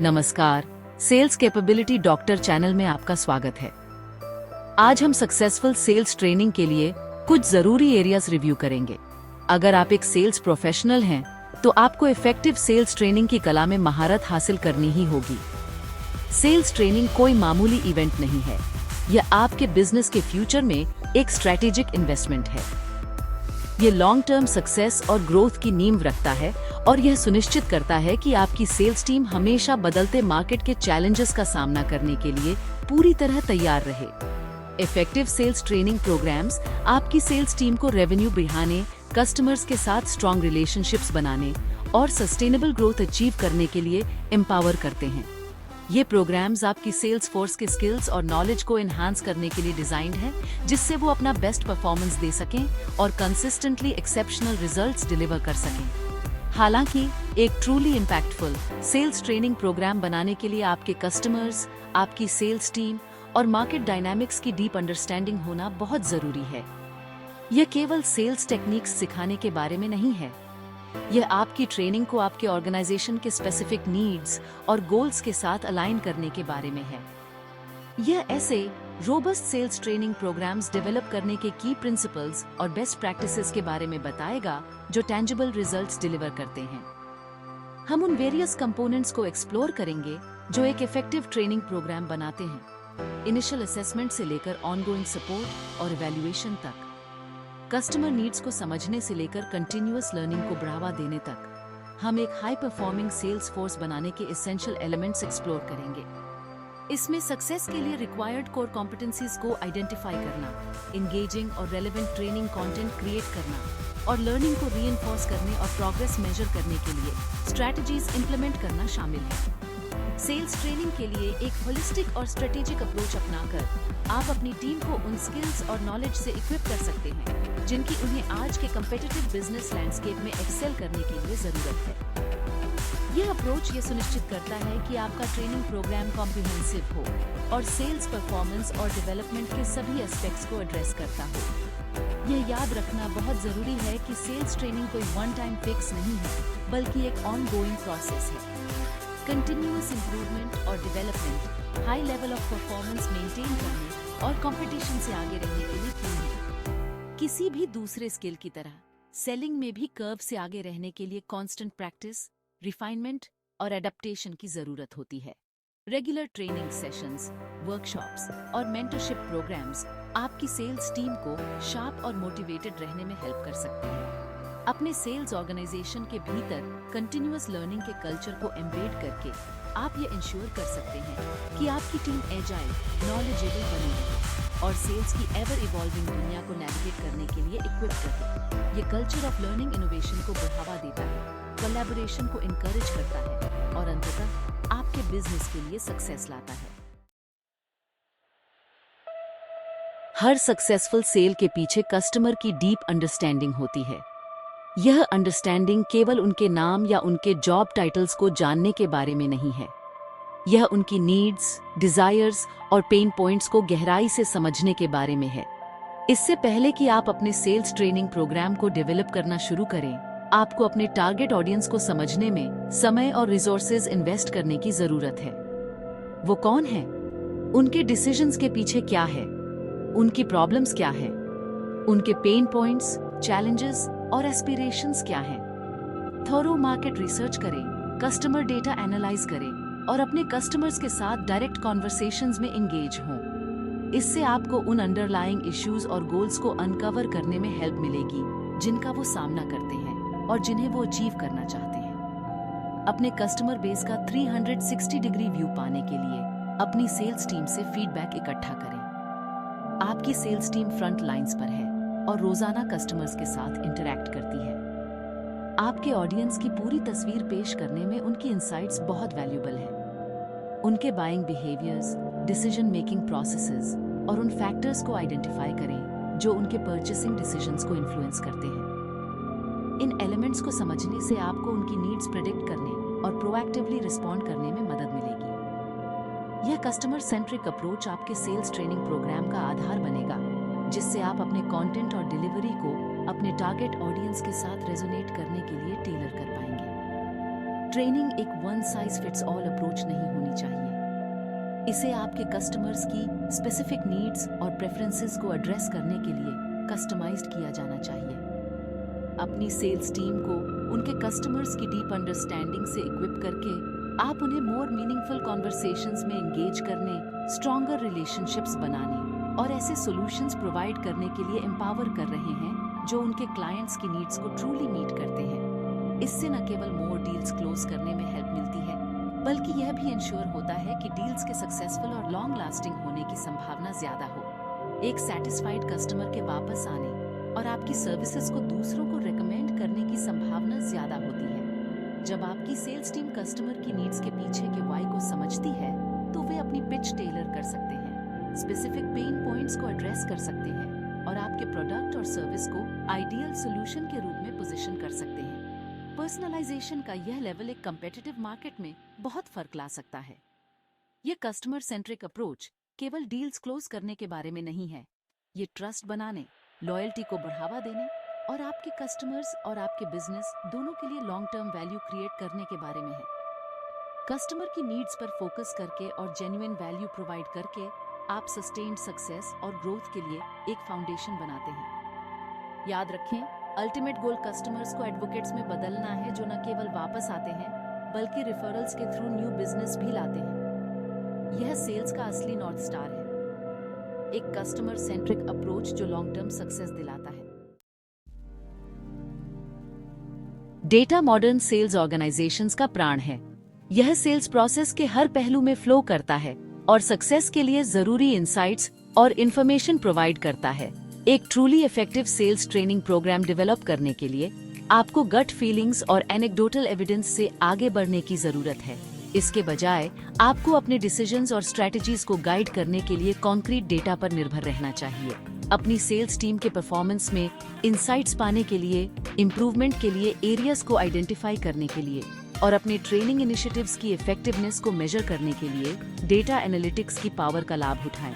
नमस्कार, sales capability doctor channel में आपका स्वागत है। आज हम सक्सेसफुल सेल्स ट्रेनिंग के लिए कुछ जरूरी एरियाज रिव्यू करेंगे। अगर आप एक सेल्स प्रोफेशनल हैं, तो आपको इफेक्टिव सेल्स ट्रेनिंग की कला में महारत हासिल करनी ही होगी। सेल्स ट्रेनिंग कोई मामूली इवेंट नहीं है, यह आपके बिजनेस के फ्यूचर में एक स्ट्रैटेजिक इन्वेस्टमेंट है। ये लॉन्ग टर्म सक्सेस और ग्रोथ की नींव रखता है और यह सुनिश्चित करता है कि आपकी सेल्स टीम हमेशा बदलते मार्केट के चैलेंजेस का सामना करने के लिए पूरी तरह तैयार रहे। इफेक्टिव सेल्स ट्रेनिंग प्रोग्राम्स आपकी सेल्स टीम को रेवेन्यू बढ़ाने, कस्टमर्स के साथ स्ट्रॉन्ग रिलेशनशिप्स बनाने और सस्टेनेबल ग्रोथ अचीव करने के लिए एम्पावर करते हैं। ये प्रोग्राम्स आपकी सेल्स फोर्स के स्किल्स और नॉलेज को एनहांस करने के लिए डिजाइंड हैं, जिससे वो अपना बेस्ट परफॉर्मेंस दे सकें और कंसिस्टेंटली एक्सेप्शनल रिजल्ट्स डिलीवर कर सकें। हालांकि एक truly impactful sales training program बनाने के लिए आपके कस्टमर्स, आपकी सेल्स टीम और मार्केट डायनामिक्स की डीप अंडरस्टैंडिंग होना बहुत जरूरी है। यह केवल सेल्स टेक्निक्स सिखाने के बारे में नहीं है, यह आपकी ट्रेनिंग को आपके ऑर्गेनाइजेशन के स्पेसिफिक नीड्स और गोल्स के साथ अलाइन करने के बारे में है। यह ऐसे robust sales training programs develop करने के की प्रिंसिपल्स और बेस्ट प्रैक्टिसेस के बारे में बताएगा, जो टेंजिबल रिजल्ट्स डिलीवर करते हैं। हम उन वेरियस कंपोनेंट्स को एक्सप्लोर करेंगे जो एक इफेक्टिव ट्रेनिंग प्रोग्राम बनाते हैं, इनिशियल असेसमेंट से लेकर ऑनगोइंग सपोर्ट और इवैल्यूएशन तक। कस्टमर नीड्स को समझने से लेकर कंटिन्यूअस लर्निंग को बढ़ावा देने तक हम एक हाई परफॉर्मिंग सेल्स फोर्स बनाने के एसेंशियल एलिमेंट्स एक्सप्लोर करेंगे। इसमें सक्सेस के लिए रिक्वायर्ड कोर कॉम्पिटेंसीज को आइडेंटिफाई करना, एंगेजिंग और रेलेवेंट ट्रेनिंग कंटेंट क्रिएट करना और लर्निंग को रीइंफोर्स करने और प्रोग्रेस मेजर करने के लिए स्ट्रैटेजीज इंप्लीमेंट करना शामिल है। सेल्स ट्रेनिंग के लिए एक होलिस्टिक और स्ट्रेटेजिक अप्रोच अपनाकर आप अपनी टीम को उन स्किल्स और नॉलेज से इक्विप कर सकते हैं जिनकी उन्हें आज के कम्पिटिटिव बिजनेस लैंडस्केप में एक्सेल करने के लिए जरूरत है। यह अप्रोच ये सुनिश्चित करता है कि आपका ट्रेनिंग प्रोग्राम कॉम्प्रिहेंसिव हो और सेल्स परफॉर्मेंस और डेवलपमेंट के सभी एस्पेक्ट्स को एड्रेस करता हो। यह याद रखना बहुत जरूरी है कि सेल्स ट्रेनिंग कोई वन टाइम फिक्स नहीं है, बल्कि एक ऑनगोइंग प्रोसेस है। कंटिन्यूअस इंप्रूवमेंट और development high level of performance maintain करने और कंपटीशन से आगे रहने के लिए की है। किसी भी दूसरे स्किल की तरह सेलिंग में भी कर्व से आगे रहने के लिए कांस्टेंट प्रैक्टिस, रिफाइनमेंट और एडेप्टेशन की जरूरत होती है। रेगुलर ट्रेनिंग सेशंस, वर्कशॉप्स और मेंटरशिप प्रोग्राम्स आपकी सेल्स टीम को शार्प और मोटिवेटेड रहने में हेल्प कर सकते हैं। अपने सेल्स ऑर्गेनाइजेशन के भीतर कंटिन्यूअस लर्निंग के कल्चर को एम्बेड करके आप ये इंश्योर कर सकते हैं कि आपकी टीम एजाइल, नॉलेजेबल बनी रहे और सेल्स की एवर इवॉल्विंग दुनिया को नेविगेट करने के लिए इक्विप्ड रहे। ये कल्चर ऑफ लर्निंग इनोवेशन को बढ़ावा देता है, कोलैबोरेशन को इनकरेज करता है और अंततः आपके बिजनेस के लिए सक्सेस लाता है। हर सक्सेसफुल सेल के पीछे कस्टमर की डीप अंडरस्टैंडिंग होती है। यह अंडरस्टैंडिंग केवल उनके नाम या उनके जॉब टाइटल्स को जानने के बारे में नहीं है, यह उनकी नीड्स, डिजायर्स और पेन पॉइंट्स को गहराई से समझने के बारे में है। इससे पहले कि आप अपने सेल्स ट्रेनिंग प्रोग्राम को डेवलप करना शुरू करें, आपको अपने टारगेट ऑडियंस को समझने में समय और रिसोर्सेज इन्वेस्ट करने की जरूरत है। वो कौन है, उनके डिसीजंस के पीछे क्या है, उनकी प्रॉब्लम्स क्या है, उनके पेन पॉइंट्स, चैलेंजेस और एस्पिरेशंस क्या हैं। थोरो मार्केट रिसर्च करें, कस्टमर डेटा एनालाइज करें और अपने कस्टमर्स के साथ डायरेक्ट कॉन्वर्सेशंस में एंगेज हों। इससे आपको उन अंडरलाइंग इश्यूज और गोल्स को अनकवर करने में हेल्प मिलेगी जिनका वो सामना करते हैं और जिन्हें वो अचीव करना चाहते हैं। अपने कस्टमर बेस का 360 डिग्री व्यू पाने के लिए अपनी सेल्स टीम से फीडबैक इकट्ठा करें। आपकी सेल्स टीम फ्रंट लाइंस पर है और रोजाना कस्टमर्स के साथ इंटरैक्ट करती है। आपके ऑडियंस की पूरी तस्वीर पेश करने में उनकी इनसाइट्स बहुत वैल्यूबल हैं। उनके buying behaviours, decision making processes और उन फैक्टर्स को आइडेंटिफाई करें जो उनके परचेसिंग डिसीजंस को इन्फ्लुएंस करते हैं। इन एलिमेंट्स को समझने से आपको उनकी नीड्स प्रेडिक्ट करने और प्रोएक्टिवली रिस्पॉन्ड करने में मदद मिलेगी। यह कस्टमर सेंट्रिक अप्रोच आपके सेल्स ट्रेनिंग प्रोग्राम का आधार बनेगा, जिससे आप अपने कंटेंट और डिलीवरी को अपने टारगेट ऑडियंस के साथ रेजोनेट करने के लिए टेलर कर पाएंगे। ट्रेनिंग एक one size fits all approach नहीं होनी चाहिए। इसे आपके कस्टमर्स की स्पेसिफिक नीड्स और प्रेफरेंसेस को एड्रेस करने के लिए कस्टमाइज्ड किया जाना चाहिए। अपनी सेल्स टीम को उनके कस्टमर्स की डीप अंडरस्टैंडिंग से इक्विप करके आप उन्हें मोर मीनिंगफुल कॉन्वर्सेशंस में एंगेज करने, स्ट्रॉन्गर रिलेशनशिप्स बनाने और ऐसे सॉल्यूशंस प्रोवाइड करने के लिए एम्पावर कर रहे हैं जो उनके क्लाइंट्स की नीड्स को ट्रूली मीट करते हैं। इससे न केवल मोर डील्स क्लोज करने में हेल्प मिलती है, बल्कि यह भी इंश्योर होता है कि डील्स के सक्सेसफुल और लॉन्ग लास्टिंग होने की संभावना ज्यादा हो। एक सैटिस्फाइड कस्टमर के वापस आने और आपकी सर्विसेज को दूसरों को रेकमेंड करने की संभावना ज्यादा होती है। जब आपकी सेल्स टीम कस्टमर की नीड्स के पीछे के वाई को समझती है, तो वे अपनी पिच टेलर कर सकते हैं, स्पेसिफिक पेन पॉइंट्स को एड्रेस कर सकते हैं और आपके प्रोडक्ट और सर्विस को आइडियल सॉल्यूशन के रूप में पोजीशन कर सकते हैं। पर्सनलाइजेशन का यह लेवल एक कम्पिटिटिव मार्केट में बहुत फर्क ला सकता है। यह कस्टमर सेंट्रिक अप्रोच केवल डील्स क्लोज करने के बारे में नहीं है, ये ट्रस्ट बनाने, लॉयल्टी को बढ़ावा देने और आपके कस्टमर्स और आपके बिजनेस दोनों के लिए लॉन्ग टर्म वैल्यू क्रिएट करने के बारे में है। कस्टमर की नीड्स पर फोकस करके और जेन्युइन वैल्यू प्रोवाइड करके आप सस्टेन्ड सक्सेस और ग्रोथ के लिए एक फाउंडेशन बनाते हैं। याद रखें, अल्टीमेट गोल कस्टमर्स को एडवोकेट्स में बदलना है जो न केवल वापस आते हैं बल्कि रेफरल्स के थ्रू न्यू बिजनेस भी लाते हैं। यह सेल्स का असली नॉर्थ स्टार है, एक कस्टमर सेंट्रिक अप्रोच जो लॉन्ग टर्म सक्सेस दिलाता है। डेटा मॉडर्न सेल्स ऑर्गेनाइजेशंस का प्राण है। यह सेल्स प्रोसेस के हर पहलू में फ्लो करता है और सक्सेस के लिए जरूरी इंसाइट्स और इंफॉर्मेशन प्रोवाइड करता है। एक truly effective sales training program develop करने के लिए आपको गट फीलिंग्स और एनेक्डोटल एविडेंस से आगे बढ़ने की जरूरत है। इसके बजाय आपको अपने डिसीजंस और स्ट्रेटजीज को गाइड करने के लिए कॉन्क्रीट डेटा पर निर्भर रहना चाहिए। अपनी सेल्स टीम के परफॉर्मेंस में इंसाइट्स पाने के लिए, इम्प्रूवमेंट के लिए एरियाज को आइडेंटिफाई करने के लिए और अपने ट्रेनिंग इनिशिएटिव्स की इफेक्टिवनेस को मेजर करने के लिए डेटा एनालिटिक्स की पावर का लाभ उठाएं।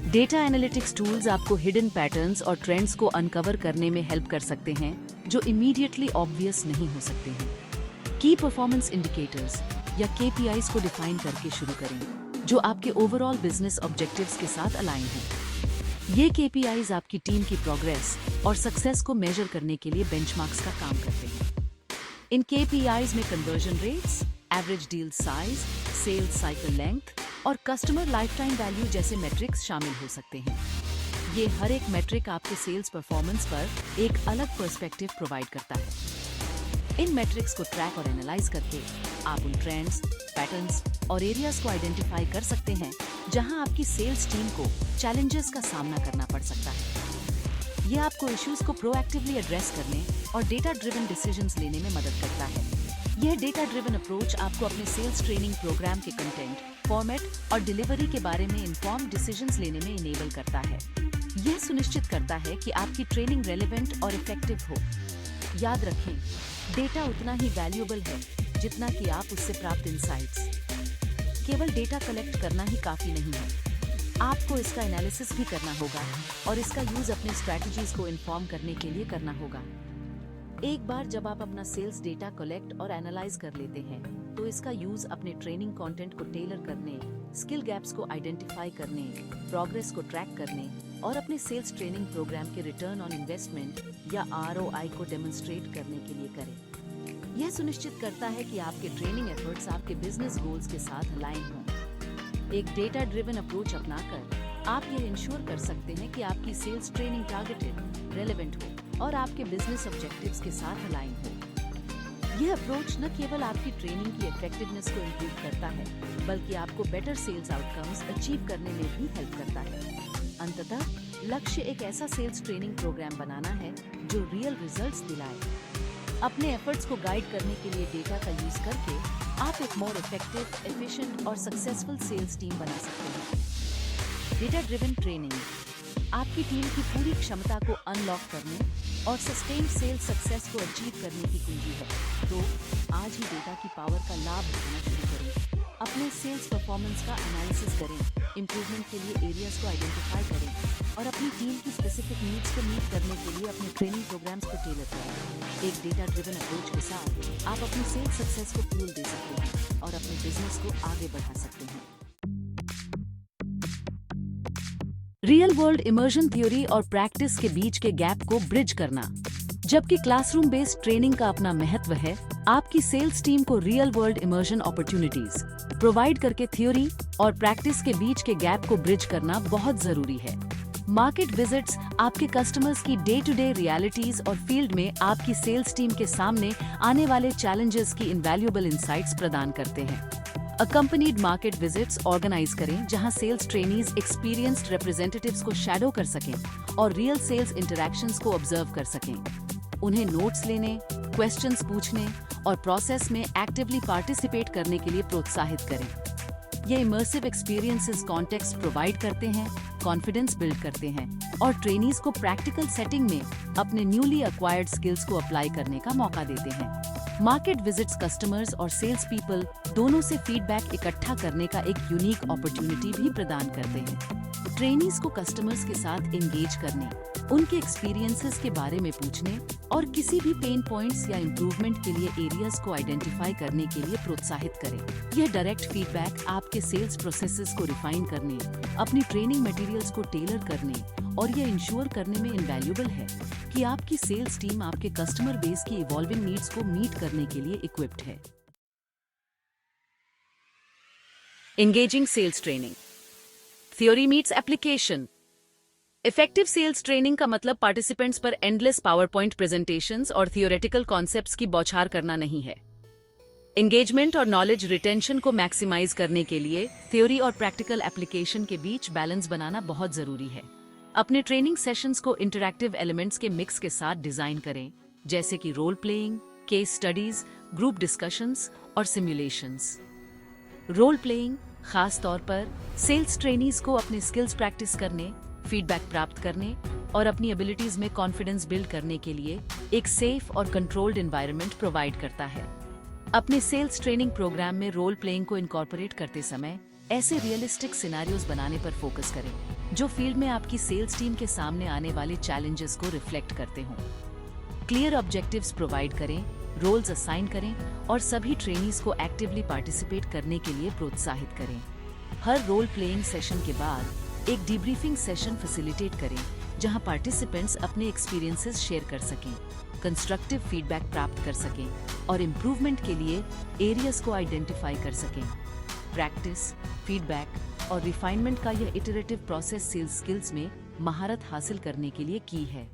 डेटा एनालिटिक्स टूल्स आपको हिडन पैटर्न्स और ट्रेंड्स को अनकवर करने में हेल्प कर सकते हैं जो इमीडिएटली ऑब्वियस नहीं हो सकते हैं। की परफॉर्मेंस इंडिकेटर्स या KPIs को डिफाइन करके शुरू करें जो आपके ओवरऑल बिजनेस ऑब्जेक्टिव्स के साथ अलाइन हैं। ये KPIs आपकी टीम की प्रोग्रेस और सक्सेस को मेजर करने के लिए बेंचमार्क्स का काम करते हैं। इन KPIs में conversion rates, average deal size, sales cycle length और कस्टमर लाइफ टाइम वैल्यू जैसे मेट्रिक्स शामिल हो सकते हैं। ये हर एक मेट्रिक आपके सेल्स परफॉर्मेंस पर एक अलग पर्सपेक्टिव प्रोवाइड करता है। इन मेट्रिक्स को ट्रैक और एनालाइज करके आप उन ट्रेंड्स, पैटर्न्स और एरियाज को आइडेंटिफाई कर सकते हैं जहां आपकी सेल्स टीम को चैलेंजेस का सामना करना पड़ सकता है। ये आपको इश्यूज को प्रोएक्टिवली एड्रेस करने और डेटा ड्रिवन डिसीजंस लेने में मदद करता है। यह डेटा ड्रिवन अप्रोच आपको अपने सेल्स ट्रेनिंग प्रोग्राम के कंटेंट, फॉर्मेट और डिलीवरी के बारे में इन्फॉर्म्ड डिसीजंस लेने में इनेबल करता है। यह सुनिश्चित करता है कि आपकी ट्रेनिंग रेलेवेंट और इफेक्टिव हो। याद रखें, डेटा उतना ही वैल्यूएबल है जितना कि आप उससे प्राप्त इंसाइट्स। केवल डेटा कलेक्ट करना ही काफी नहीं है, आपको इसका एनालिसिस भी करना होगा और इसका यूज अपने स्ट्रैटेजीज को इन्फॉर्म करने के लिए करना होगा। एक बार जब आप अपना सेल्स डेटा कलेक्ट और एनालाइज कर लेते हैं, तो इसका यूज अपने ट्रेनिंग कंटेंट को टेलर करने, स्किल गैप्स को आइडेंटिफाई करने, प्रोग्रेस को ट्रैक करने और अपने सेल्स ट्रेनिंग प्रोग्राम के रिटर्न ऑन इन्वेस्टमेंट या ROI को डेमोन्स्ट्रेट करने के लिए करें। यह सुनिश्चित करता है कि आपके ट्रेनिंग एफर्ट्स आपके बिजनेस गोल्स के साथ अलाइन हों। एक डेटा ड्रिवन अप्रोच अपनाकर आप यह इंश्योर कर सकते हैं कि आपकी सेल्स ट्रेनिंग टारगेटेड, रेलेवेंट हो और आपके बिजनेस ऑब्जेक्टिव्स के साथ अलाइन हो। यह अप्रोच न केवल आपकी ट्रेनिंग की इफेक्टिवनेस को इम्प्रूव करता है, बल्कि आपको बेटर सेल्स आउटकम्स अचीव करने में भी हेल्प करता है। अंततः लक्ष्य एक ऐसा सेल्स ट्रेनिंग प्रोग्राम बनाना है जो रियल रिजल्ट्स दिलाए। अपने एफर्ट्स को गाइड करने के लिए डेटा का यूज करके आप एक मोर इफेक्टिव, एफिशिएंट और सक्सेसफुल सेल्स टीम बना सकते हैं। डेटा ड्रिवन ट्रेनिंग आपकी टीम की पूरी क्षमता को अनलॉक करने और सस्टेन्ड सेल्स सक्सेस को अचीव करने की कुंजी है। तो आज ही डेटा की पावर का लाभ उठाना शुरू करें, अपने सेल्स परफॉर्मेंस का एनालिसिस करें इम्प्रूवमेंट के लिए एरियाज को आइडेंटिफाई करें और अपनी टीम की स्पेसिफिक नीड्स को मीट करने के लिए अपने ट्रेनिंग प्रोग्राम्स को टेलर करें। एक डेटा ड्रिवन अप्रोच के साथ आप अपनी सेल्स सक्सेस को फ्यूल दे सकते हैं और अपने बिजनेस को आगे बढ़ा सकते हैं। रियल वर्ल्ड इमर्जन थ्योरी और प्रैक्टिस के बीच के गैप को ब्रिज करना। जबकि क्लासरूम बेस्ड ट्रेनिंग का अपना महत्व है, आपकी सेल्स टीम को real world immersion opportunities provide करके थ्योरी और प्रैक्टिस के बीच के गैप को ब्रिज करना बहुत जरूरी है। मार्केट विजिट्स आपके कस्टमर्स की डे टू डे रियलिटीज और फील्ड में आपकी सेल्स टीम के सामने आने वाले चैलेंजेस की इनवैल्यूएबल इंसाइट्स प्रदान करते हैं। अकम्पनीड मार्केट विजिट्स ऑर्गेनाइज करें जहां सेल्स ट्रेनीज एक्सपीरियंस्ड रिप्रेजेंटेटिव्स को शैडो कर सकें और रियल सेल्स इंटरैक्शंस को ऑब्जर्व कर सकें। उन्हें नोट्स लेने, क्वेश्चंस पूछने और प्रोसेस में एक्टिवली पार्टिसिपेट करने के लिए प्रोत्साहित करें। ये इमर्सिव एक्सपीरियंसेस कॉन्टेक्स्ट प्रोवाइड करते हैं, कॉन्फिडेंस बिल्ड करते हैं और ट्रेनीज को प्रैक्टिकल सेटिंग में अपने न्यूली एक्वायर्ड स्किल्स को अप्लाई करने का मौका देते हैं। मार्केट विजिट्स कस्टमर्स और सेल्स पीपल दोनों से फीडबैक इकट्ठा करने का एक यूनिक अपॉर्चुनिटी भी प्रदान करते हैं। ट्रेनीज को कस्टमर्स के साथ एंगेज करने, उनके एक्सपीरियंसेस के बारे में पूछने और किसी भी पेन पॉइंट्स या इम्प्रूवमेंट के लिए एरियाज को आइडेंटिफाई करने के लिए प्रोत्साहित करें। यह डायरेक्ट फीडबैक आपके सेल्स प्रोसेसेस को रिफाइन करने, अपनी ट्रेनिंग मटेरियल्स को टेलर करने और यह इंश्योर करने में इनवैल्यूएबल है कि आपकी सेल्स टीम आपके कस्टमर बेस की इवॉल्विंग नीड्स को मीट करने के लिए इक्विप्ड है। Engaging sales training, theory meets application. Effective sales training का मतलब पार्टिसिपेंट्स पर एंडलेस पावरपॉइंट प्रेजेंटेशंस और थियोरेटिकल कॉन्सेप्ट्स की बौछार करना नहीं है। एंगेजमेंट और नॉलेज रिटेंशन को मैक्सिमाइज करने के लिए थ्योरी और प्रैक्टिकल एप्लीकेशन के बीच बैलेंस बनाना बहुत जरूरी है। अपने ट्रेनिंग सेशंस को इंटरैक्टिव एलिमेंट्स के मिक्स के साथ डिजाइन करें, जैसे कि role playing, case studies, group discussions और सिमुलेशंस। रोल प्लेइंग खास तौर पर सेल्स ट्रेनीज को अपने स्किल्स प्रैक्टिस करने, फीडबैक प्राप्त करने और अपनी एबिलिटीज में कॉन्फिडेंस बिल्ड करने के लिए एक सेफ और कंट्रोल्ड एनवायरनमेंट प्रोवाइड करता है। अपने सेल्स ट्रेनिंग प्रोग्राम में रोल प्लेइंग को इनकॉर्पोरेट करते समय ऐसे रियलिस्टिक सिनेरियोज बनाने पर फोकस करें जो फील्ड में आपकी सेल्स टीम के सामने आने वाले चैलेंजेस को रिफ्लेक्ट करते हों। क्लियर ऑब्जेक्टिव्स प्रोवाइड करें, रोल्स असाइन करें और सभी ट्रेनीज को एक्टिवली पार्टिसिपेट करने के लिए प्रोत्साहित करें। हर रोल प्लेइंग सेशन के बाद एक डीब्रीफिंग सेशन फैसिलिटेट करें जहां पार्टिसिपेंट्स अपने एक्सपीरियंसेस शेयर कर सकें, कंस्ट्रक्टिव फीडबैक प्राप्त कर सकें और इम्प्रूवमेंट के लिए एरियाज को आइडेंटिफाई कर सकें। प्रैक्टिस, फीडबैक और रिफाइनमेंट का यह इटरेटिव प्रोसेस सेल्स स्किल्स में महारत हासिल करने के लिए की है।